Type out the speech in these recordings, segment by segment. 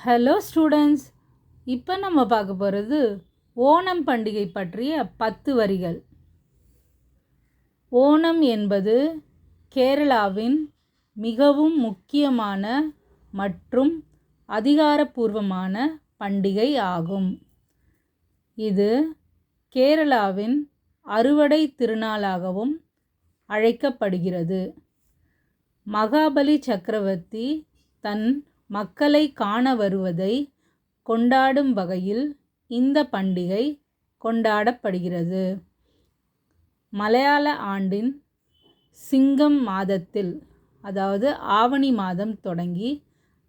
Hello students, இப்போ நம்ம பார்க்க போகிறது ஓணம் பண்டிகை பற்றிய 10 வரிகள். ஓணம் என்பது கேரளாவின் மிகவும் முக்கியமான மற்றும் அதிகாரப்பூர்வமான பண்டிகை ஆகும். இது கேரளாவின் அறுவடை திருநாளாகவும் அழைக்கப்படுகிறது. மகாபலி சக்கரவர்த்தி தன் மக்களை காண வருவதை கொண்டாடும் வகையில் இந்த பண்டிகை கொண்டாடப்படுகிறது. மலையாள ஆண்டின் சிங்கம் மாதத்தில், அதாவது ஆவணி மாதம் தொடங்கி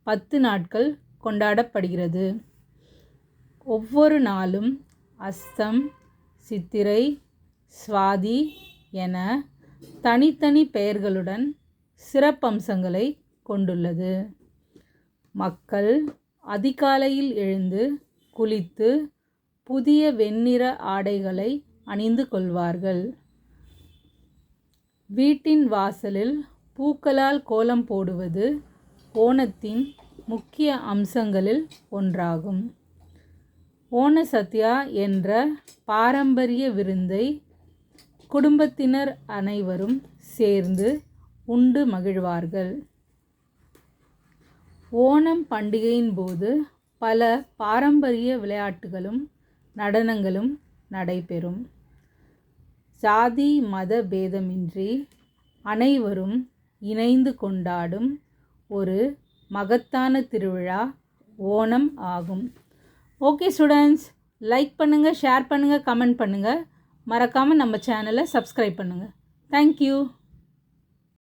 10 நாட்கள் கொண்டாடப்படுகிறது. ஒவ்வொரு நாளும் அஸ்தம், சித்திரை, சுவாதி என தனித்தனி பெயர்களுடன் சிறப்பம்சங்களை கொண்டுள்ளது. மக்கள் அதிகாலையில் எழுந்து குளித்து புதிய வெண்ணிற ஆடைகளை அணிந்து கொள்வார்கள். வீட்டின் வாசலில் பூக்களால் கோலம் போடுவது ஓணத்தின் முக்கிய அம்சங்களில் ஒன்றாகும். ஓண சத்யா என்ற பாரம்பரிய விருந்தை குடும்பத்தினர் அனைவரும் சேர்ந்து உண்டு மகிழ்வார்கள். ஓணம் பண்டிகையின் போது பல பாரம்பரிய விளையாட்டுகளும் நடனங்களும் நடைபெறும். சாதி மத பேதமின்றி அனைவரும் இணைந்து கொண்டாடும் ஒரு மகத்தான திருவிழா ஓணம் ஆகும். ஓகே ஸ்டூடெண்ட்ஸ், லைக் பண்ணுங்கள், ஷேர் பண்ணுங்கள், கமெண்ட் பண்ணுங்கள். மறக்காமல் நம்ம சேனலை சப்ஸ்கிரைப் பண்ணுங்கள். தேங்க்யூ.